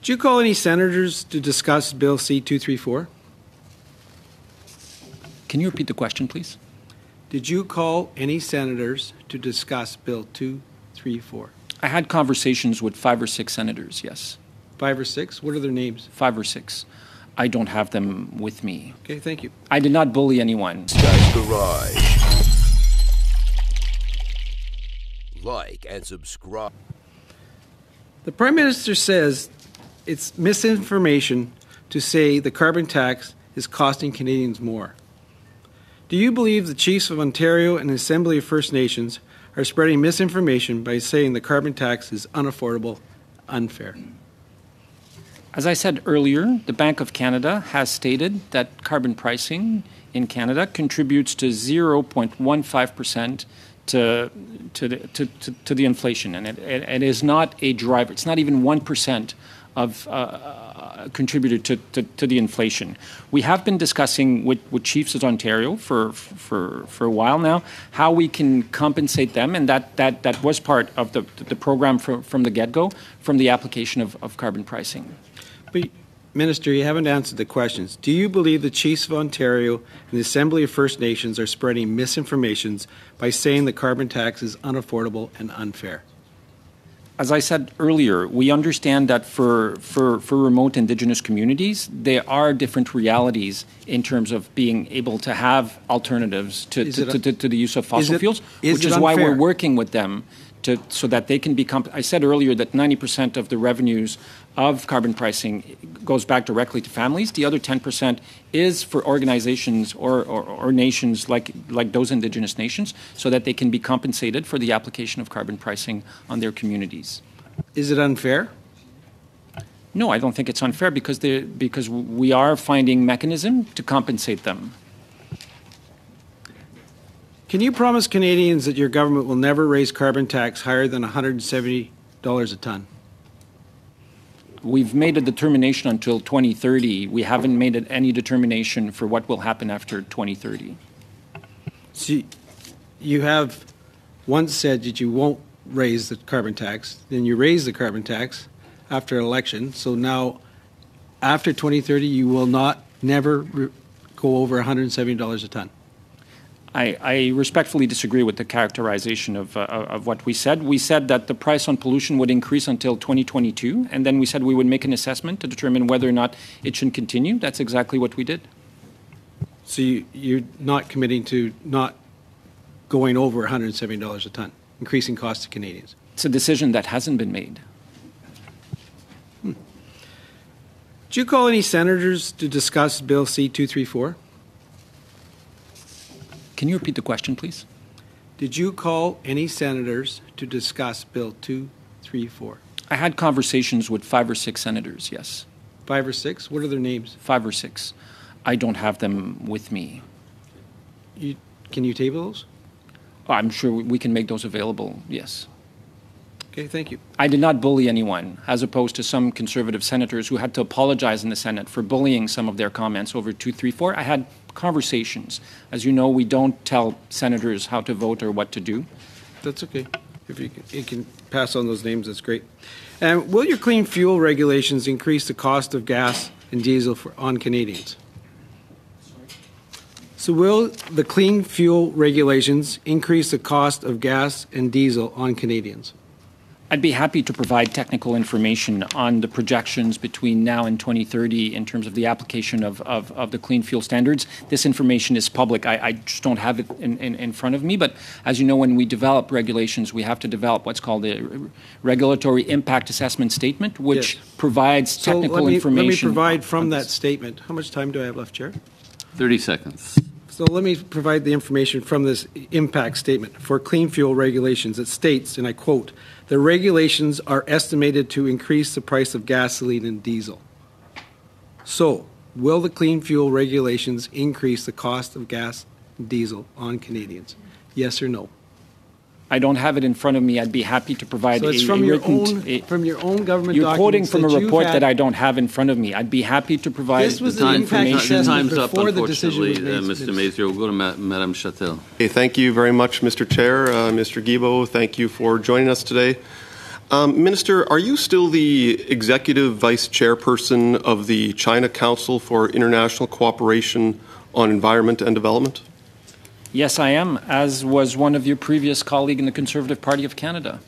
Did you call any senators to discuss Bill C-234? Can you repeat the question, please? Did you call any senators to discuss Bill 234? I had conversations with 5 or 6 senators, yes. 5 or 6? What are their names? 5 or 6. I don't have them with me. Okay, thank you. I did not bully anyone. Guy's Garage. Like and subscribe. The Prime Minister says it's misinformation to say the carbon tax is costing Canadians more. Do you believe the Chiefs of Ontario and the Assembly of First Nations are spreading misinformation by saying the carbon tax is unaffordable, unfair? As I said earlier, the Bank of Canada has stated that carbon pricing in Canada contributes to 0.15% to the inflation, and it is not a driver. It's not even 1% of contributed to the inflation. We have been discussing with Chiefs of Ontario for a while now how we can compensate them, and that was part of the program from the get-go, from the application of carbon pricing. But, Minister, you haven't answered the questions. Do you believe the Chiefs of Ontario and the Assembly of First Nations are spreading misinformations by saying the carbon tax is unaffordable and unfair? As I said earlier, we understand that for remote Indigenous communities, there are different realities in terms of being able to have alternatives to the use of fossil fuels, which is why we're working with them so that they can become. I said earlier that 90% of the revenues of carbon pricing goes back directly to families. The other 10% is for organizations or nations like those Indigenous nations, so that they can be compensated for the application of carbon pricing on their communities. Is it unfair? No, I don't think it's unfair because we are finding mechanism to compensate them. Can you promise Canadians that your government will never raise carbon tax higher than $170 a ton? We've made a determination until 2030. We haven't made any determination for what will happen after 2030. So you have once said that you won't raise the carbon tax, then you raise the carbon tax after an election. So now, after 2030, you will never go over $170 a ton. I respectfully disagree with the characterization of what we said. We said that the price on pollution would increase until 2022, and then we said we would make an assessment to determine whether or not it should continue. That's exactly what we did. So you're not committing to not going over $170 a ton, increasing costs to Canadians? It's a decision that hasn't been made. Did you call any senators to discuss Bill C-234? Can you repeat the question, please? Did you call any senators to discuss Bill 234? I had conversations with 5 or 6 senators, yes. 5 or 6? What are their names? 5 or 6. I don't have them with me. Can you table those? I'm sure we can make those available, yes. Okay, thank you. I did not bully anyone, as opposed to some Conservative senators who had to apologize in the Senate for bullying some of their comments over 234. I had conversations. As you know, we don't tell senators how to vote or what to do. That's okay. If you can pass on those names, that's great. Will your clean fuel regulations increase the cost of gas and diesel on Canadians? So will the clean fuel regulations increase the cost of gas and diesel on Canadians? I'd be happy to provide technical information on the projections between now and 2030 in terms of the application of the clean fuel standards. This information is public. I just don't have it in front of me. But as you know, when we develop regulations, we have to develop what's called a regulatory impact assessment statement, which provides technical information. Let me provide from that statement. How much time do I have left, Chair? 30 seconds. So let me provide the information from this impact statement for clean fuel regulations. It states, and I quote, "The regulations are estimated to increase the price of gasoline and diesel." So, will the clean fuel regulations increase the cost of gas and diesel on Canadians? Yes or no? I don't have it in front of me. I'd be happy to provide so it's from your own government. You're quoting from a report that I don't have in front of me. I'd be happy to provide the information. Time's up, unfortunately, Mr. Mazier. We'll go to Madame Chatel. Okay, thank you very much, Mr. Chair. Mr. Guilbeault, thank you for joining us today. Minister, are you still the Executive Vice Chairperson of the China Council for International Cooperation on Environment and Development? Yes, I am, as was one of your previous colleague in the Conservative Party of Canada.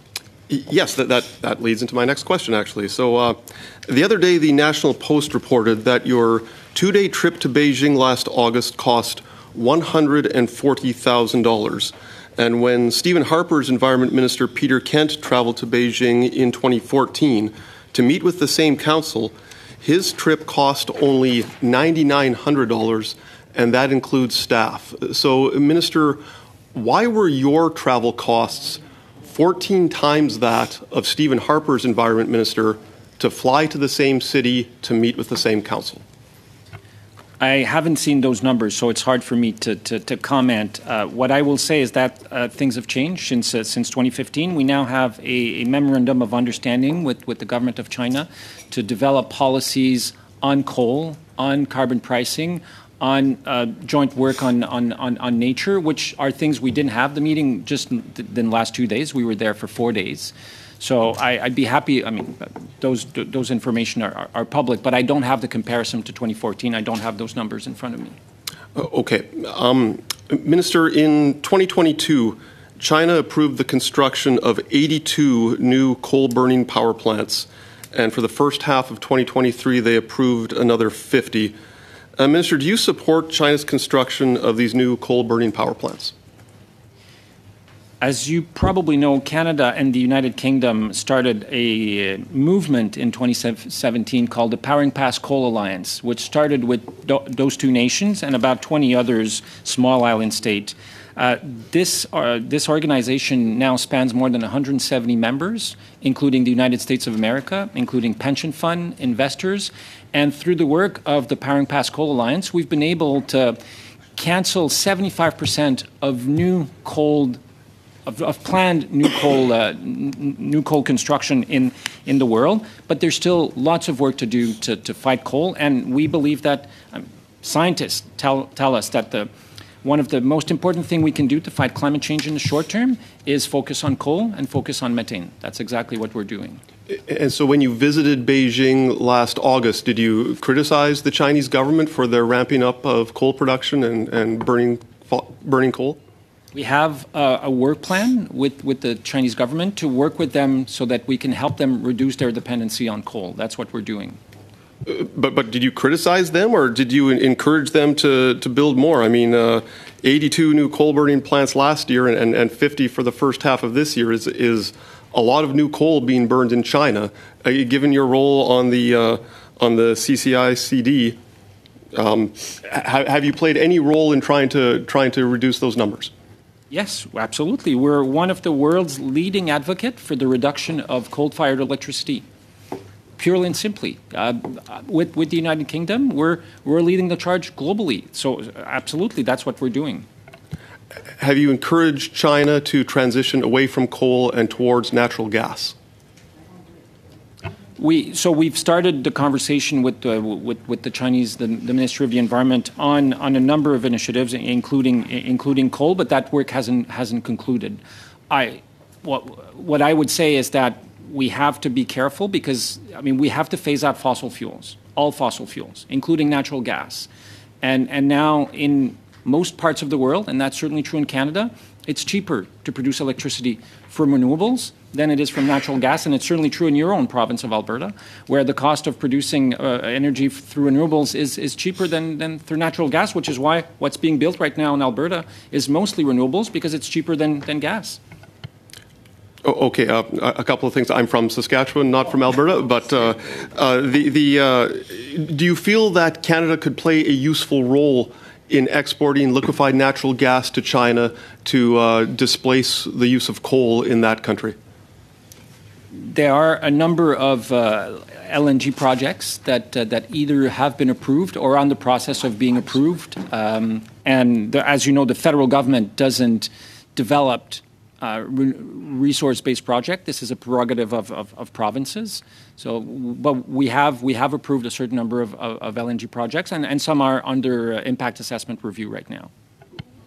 Yes, that leads into my next question, actually. So the other day, the National Post reported that your two-day trip to Beijing last August cost $140,000. And when Stephen Harper's Environment Minister Peter Kent traveled to Beijing in 2014 to meet with the same council, his trip cost only $9,900, and that includes staff. So, Minister, why were your travel costs 14 times that of Stephen Harper's Environment Minister to fly to the same city to meet with the same council? I haven't seen those numbers, so it's hard for me to comment. What I will say is that things have changed since 2015. We now have a memorandum of understanding with the government of China to develop policies on coal, on carbon pricing, on joint work on nature, which are things we didn't have. The meeting just in the last 2 days. We were there for 4 days. So I'd be happy. I mean, those information are public, but I don't have the comparison to 2014. I don't have those numbers in front of me. Okay. Minister, in 2022, China approved the construction of 82 new coal-burning power plants, and for the first half of 2023, they approved another 50. Minister, do you support China's construction of these new coal-burning power plants? As you probably know, Canada and the United Kingdom started a movement in 2017 called the Powering Past Coal Alliance, which started with those two nations and about 20 others, small island states. This organization now spans more than 170 members, including the United States of America, including pension fund investors. And through the work of the Powering Past Coal Alliance, we've been able to cancel 75% of new coal of planned new coal construction in the world, but there's still lots of work to do to fight coal, and we believe that scientists tell us that one of the most important things we can do to fight climate change in the short term is focus on coal and focus on methane. That's exactly what we're doing. And so when you visited Beijing last August, did you criticize the Chinese government for their ramping up of coal production and burning coal? We have a work plan with the Chinese government to work with them so that we can help them reduce their dependency on coal. That's what we're doing. But did you criticize them, or did you encourage them to build more? I mean, 82 new coal-burning plants last year and 50 for the first half of this year is a lot of new coal being burned in China. Given your role on the CCI-CD, have you played any role in trying to reduce those numbers? Yes, absolutely. We're one of the world's leading advocates for the reduction of coal-fired electricity. Purely and simply, with the United Kingdom, we're leading the charge globally. So absolutely, that's what we're doing. Have you encouraged China to transition away from coal and towards natural gas? We've started the conversation with the Chinese, the Ministry of the Environment, on a number of initiatives, including coal, but that work hasn't concluded. What I would say is that we have to be careful because we have to phase out fossil fuels, all fossil fuels, including natural gas, and now in most parts of the world, and that's certainly true in Canada, it's cheaper to produce electricity from renewables than it is from natural gas, and it's certainly true in your own province of Alberta, where the cost of producing energy through renewables is cheaper than through natural gas, which is why what's being built right now in Alberta is mostly renewables because it's cheaper than gas. Okay, a couple of things. I'm from Saskatchewan, not from Alberta, but do you feel that Canada could play a useful role in exporting liquefied natural gas to China to displace the use of coal in that country? There are a number of LNG projects that either have been approved or are on the process of being approved. As you know, the federal government doesn't develop resource-based project. This is a prerogative of provinces. But we have approved a certain number of LNG projects, and some are under impact assessment review right now.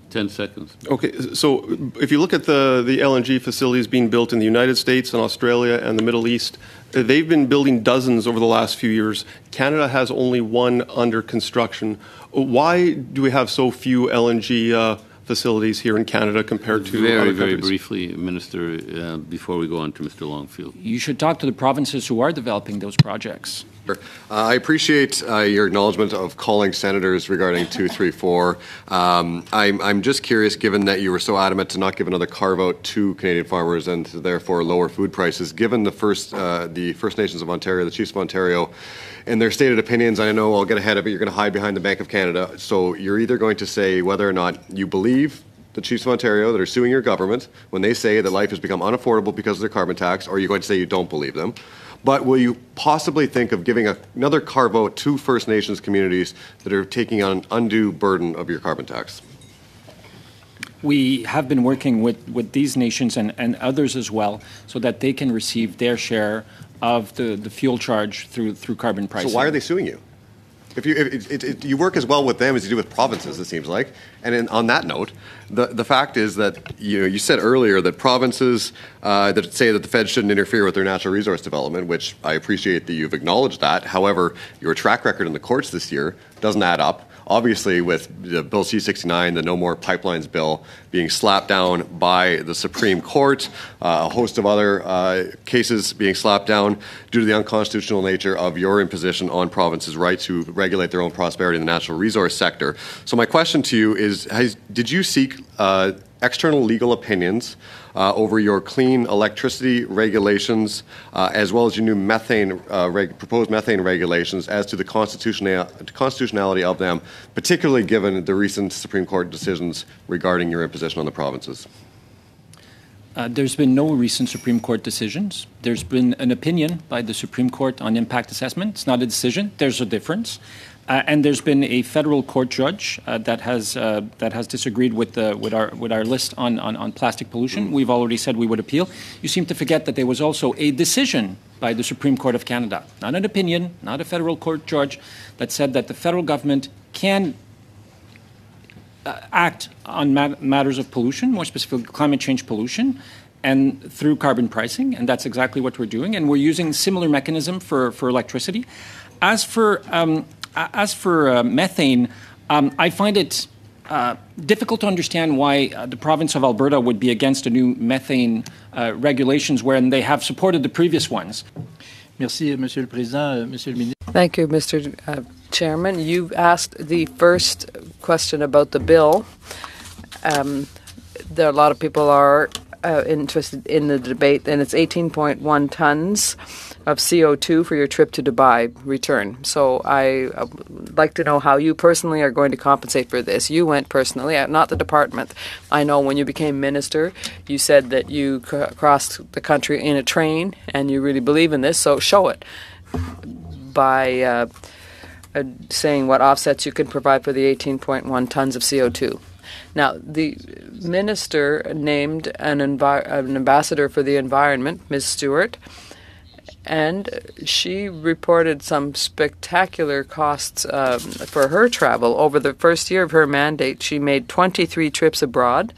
10 seconds. Okay, so if you look at the LNG facilities being built in the United States and Australia and the Middle East, they've been building dozens over the last few years. Canada has only one under construction. Why do we have so few LNG facilities here in Canada compared to other countries? Very briefly, Minister, before we go on to Mr. Longfield. You should talk to the provinces who are developing those projects. I appreciate your acknowledgement of calling senators regarding 234. I'm just curious, given that you were so adamant to not give another carve-out to Canadian farmers and to therefore lower food prices, given the First Nations of Ontario, the Chiefs of Ontario, and their stated opinions. I know I'll get ahead of it. You're going to hide behind the Bank of Canada. So you're either going to say whether or not you believe the Chiefs of Ontario that are suing your government when they say that life has become unaffordable because of their carbon tax, or are you going to say you don't believe them? But will you possibly think of giving another carve-out to First Nations communities that are taking on an undue burden of your carbon tax? We have been working with these nations and others as well so that they can receive their share of the fuel charge through carbon pricing. So why are they suing you? If you work as well with them as you do with provinces, it seems like. And on that note, the fact is that you said earlier that provinces that say that the Fed shouldn't interfere with their natural resource development, which I appreciate that you've acknowledged that. However, your track record in the courts this year doesn't add up. Obviously, with the Bill C-69, the No More Pipelines bill being slapped down by the Supreme Court, a host of other cases being slapped down due to the unconstitutional nature of your imposition on provinces' right to regulate their own prosperity in the natural resource sector. So my question to you is, did you seek external legal opinions over your clean electricity regulations, as well as your new proposed methane regulations, as to the constitutionality of them, particularly given the recent Supreme Court decisions regarding your imposition on the provinces? There's been no recent Supreme Court decisions. There's been an opinion by the Supreme Court on impact assessment. It's not a decision. There's a difference. And there's been a federal court judge that has disagreed with our list on plastic pollution. We've already said we would appeal. You seem to forget that there was also a decision by the Supreme Court of Canada, not an opinion, not a federal court judge, that said that the federal government can act on matters of pollution, more specifically climate change pollution, and through carbon pricing, and that's exactly what we're doing. And we're using similar mechanism for electricity. As for methane, I find it difficult to understand why the province of Alberta would be against a new methane regulations when they have supported the previous ones. Merci, Monsieur le Président, Monsieur le Ministre. Thank you, Mr. Chairman. You asked the first question about the bill. There are a lot of people are interested in the debate, and it's 18.1 tons of CO2 for your trip to Dubai return. So I would like to know how you personally are going to compensate for this. You went personally, not the department. I know when you became minister, you said that you crossed the country in a train, and you really believe in this, so show it by saying what offsets you can provide for the 18.1 tons of CO2. Now, the minister named an ambassador for the environment, Ms. Stewart, and she reported some spectacular costs for her travel. Over the first year of her mandate, she made 23 trips abroad.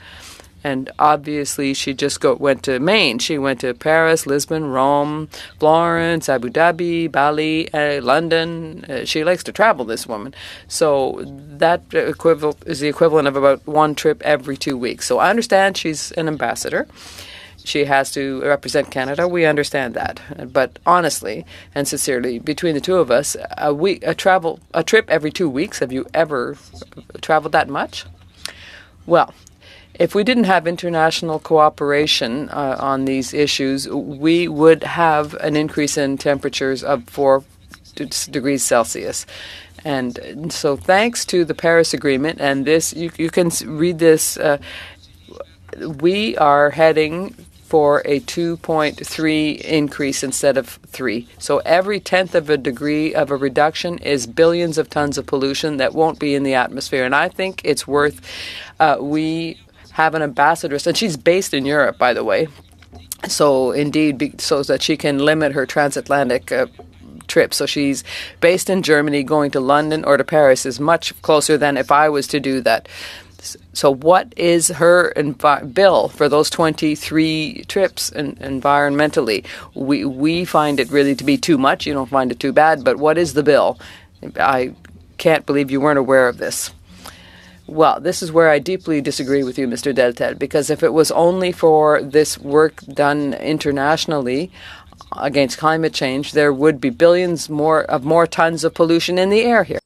And obviously, she just went to Maine. She went to Paris, Lisbon, Rome, Florence, Abu Dhabi, Bali, London. She likes to travel, this woman. So that is the equivalent of about one trip every 2 weeks. So I understand she's an ambassador. She has to represent Canada. We understand that. But honestly and sincerely, between the two of us, a trip every 2 weeks, have you ever traveled that much? Well, if we didn't have international cooperation on these issues, we would have an increase in temperatures of 4 degrees Celsius. And so thanks to the Paris Agreement, and this, you can read this, we are heading for a 2.3 increase instead of 3. So every 1/10 of a degree of a reduction is billions of tons of pollution that won't be in the atmosphere. And I think it's worth, we have an ambassadress, and she's based in Europe, by the way, so indeed, so that she can limit her transatlantic trip. So she's based in Germany. Going to London or to Paris is much closer than if I was to do that. So what is her bill for those 23 trips environmentally? We find it really to be too much. You don't find it too bad, but what is the bill? I can't believe you weren't aware of this. Well, this is where I deeply disagree with you, Mr. Deltel, because if it was only for this work done internationally against climate change, there would be billions more tons of pollution in the air here.